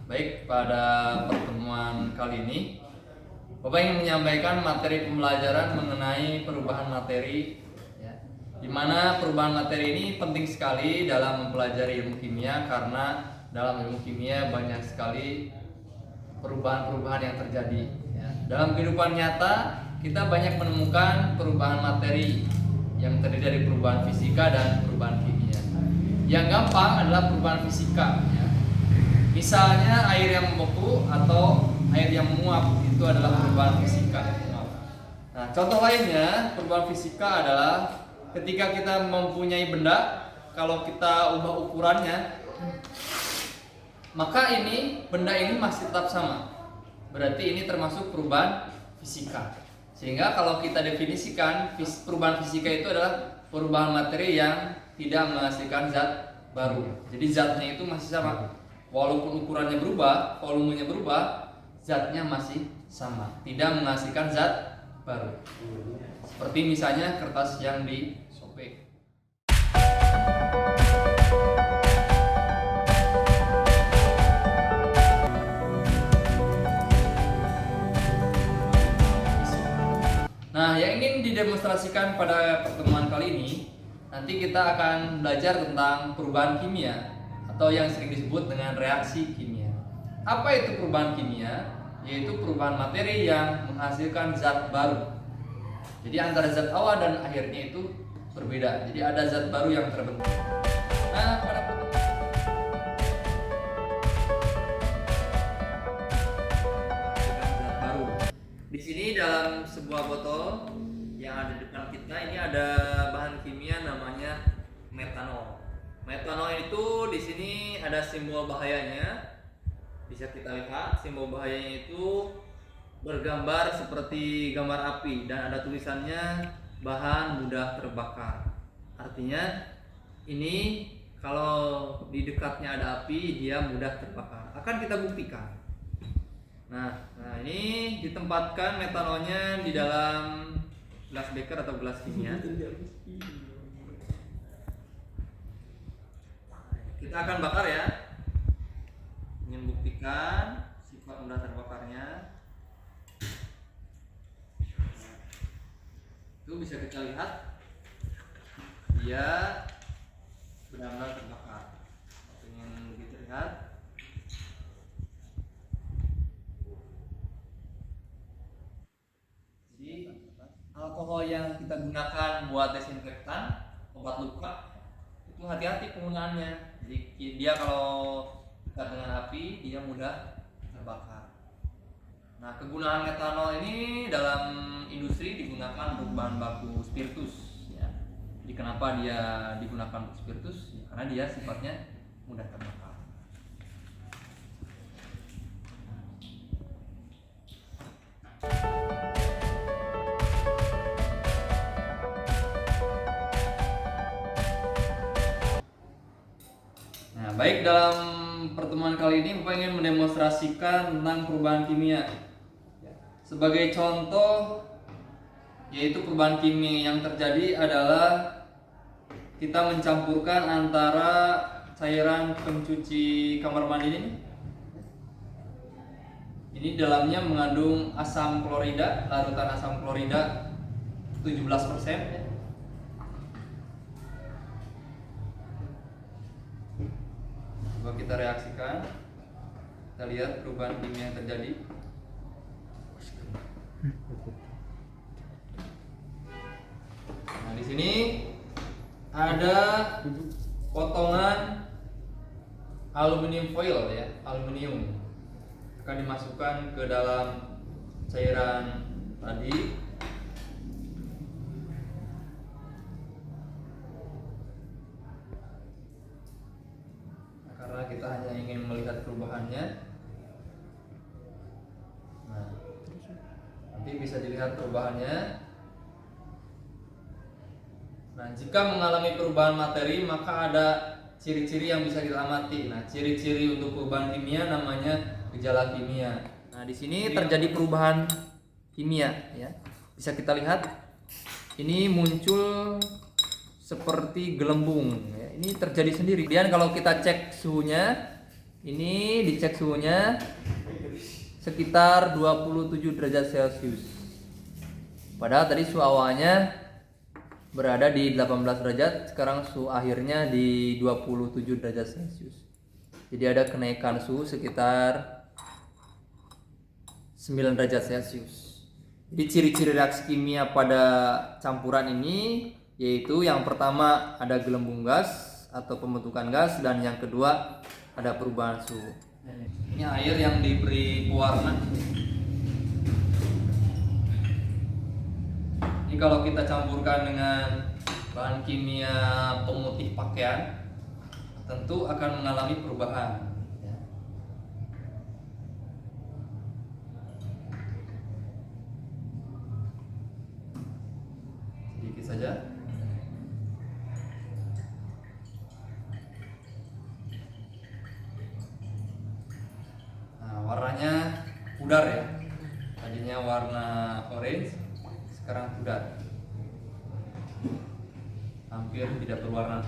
Baik, pada pertemuan kali ini Bapak ingin menyampaikan materi pembelajaran mengenai perubahan materi ya. Di mana perubahan materi ini penting sekali dalam mempelajari ilmu kimia, karena dalam ilmu kimia banyak sekali perubahan-perubahan yang terjadi ya. Dalam kehidupan nyata kita banyak menemukan perubahan materi yang terdiri dari perubahan fisika dan perubahan kimia. Yang gampang adalah perubahan fisika ya. Misalnya air yang membeku atau air yang menguap, itu adalah perubahan fisika. Nah, contoh lainnya perubahan fisika adalah ketika kita mempunyai benda, kalau kita ubah ukurannya, maka benda ini masih tetap sama. Berarti ini termasuk perubahan fisika. Sehingga kalau kita definisikan, perubahan fisika itu adalah perubahan materi yang tidak menghasilkan zat baru. Jadi zatnya itu masih sama. Walaupun ukurannya berubah, volumenya berubah, zatnya masih sama, tidak menghasilkan zat baru. Seperti misalnya kertas yang disobek. Nah, yang ingin didemonstrasikan pada pertemuan kali ini, nanti kita akan belajar tentang perubahan kimia atau yang sering disebut dengan reaksi kimia. Apa itu perubahan kimia? Yaitu perubahan materi yang menghasilkan zat baru. Jadi antara zat awal dan akhirnya itu berbeda. Jadi ada zat baru yang terbentuk. Nah, pada zat baru. Di sini dalam sebuah botol yang ada di depan kita ini ada bahan kimia namanya metanol. Metanol itu di sini ada simbol bahayanya. Bisa kita lihat simbol bahayanya itu bergambar seperti gambar api dan ada tulisannya bahan mudah terbakar. Artinya ini kalau di dekatnya ada api dia mudah terbakar. Akan kita buktikan. Nah ini ditempatkan metanolnya di dalam gelas beker atau gelas kimia. Kita akan bakar ya. Ingin buktikan sifat mudah terbakarnya. Itu bisa kita lihat dia benar-benar terbakar. Ingin begitu lihat. Jadi alkohol yang kita gunakan buat desinfektan, obat luka, itu hati-hati penggunaannya. Jadi dia kalau dekat dengan api dia mudah terbakar. Nah, kegunaan metanol ini dalam industri digunakan untuk bahan baku spiritus ya. Jadi kenapa dia digunakan untuk spiritus? Ya, karena dia sifatnya mudah terbakar. Nah, baik, dalam pertemuan kali ini Bapak ingin mendemonstrasikan tentang perubahan kimia. Sebagai contoh, yaitu perubahan kimia yang terjadi adalah kita mencampurkan antara cairan pencuci kamar mandi ini. Ini dalamnya mengandung asam klorida, larutan asam klorida 17% ya. Coba kita reaksikan, kita lihat perubahan kimia yang terjadi. Nah, di sini ada potongan aluminium foil ya, aluminium akan dimasukkan ke dalam cairan tadi. Karena kita hanya ingin melihat perubahannya. Nah, nanti bisa dilihat perubahannya. Nah, jika mengalami perubahan materi maka ada ciri-ciri yang bisa kita amati. Nah, ciri-ciri untuk perubahan kimia namanya gejala kimia. Nah, di sini terjadi perubahan kimia ya. Bisa kita lihat ini muncul seperti gelembung ya. Ini terjadi sendiri. Dan kalau kita cek suhunya, Ini dicek suhunya sekitar 27 derajat Celcius. Padahal tadi suhu awalnya berada di 18 derajat, sekarang suhu akhirnya di 27 derajat Celcius. Jadi ada kenaikan suhu sekitar 9 derajat Celcius. Jadi ciri-ciri reaksi kimia pada campuran ini yaitu yang pertama ada gelembung gas atau pembentukan gas, dan yang kedua ada perubahan suhu. Ini air yang diberi pewarna. Ini kalau kita campurkan dengan bahan kimia pemutih pakaian, tentu akan mengalami perubahan. Sedikit saja. Nah, warnanya pudar ya. Tadinya warna orange, sekarang pudar. Hampir tidak berwarna.